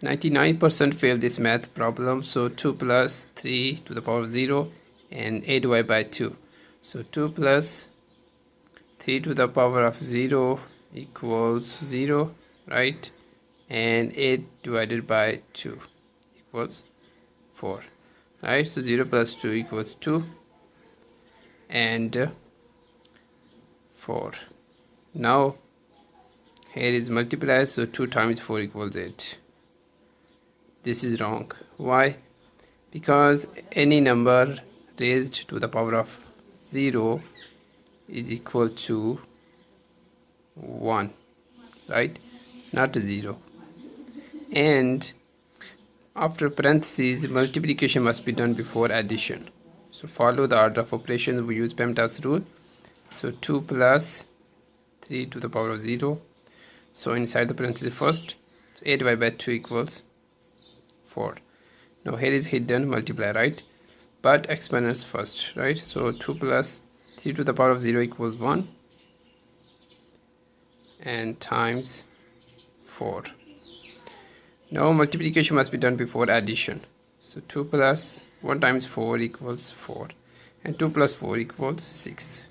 99% fail this math problem. So 2 plus 3 to the power of 0 and a divided by 2. So 2 plus 3 to the power of 0 equals 0, right? And 8 divided by 2 equals 4, right? So 0 plus 2 equals 2 and 4. Now here is multiplied, so 2 times 4 equals 8. This is wrong. Why? Because any number raised to the power of 0 is equal to 1, right? Not 0. And after parentheses, multiplication must be done before addition. So follow the order of operations. We use PEMDAS rule. So 2 plus 3 to the power of 0. So inside the parentheses first, so 8 divided by 2 equals 4. Now here is hidden multiply, right? But exponents first, right? So 2 plus 3 to the power of 0 equals 1 and times 4. Now multiplication must be done before addition. So 2 plus 1 times 4 equals 4 and 2 plus 4 equals 6.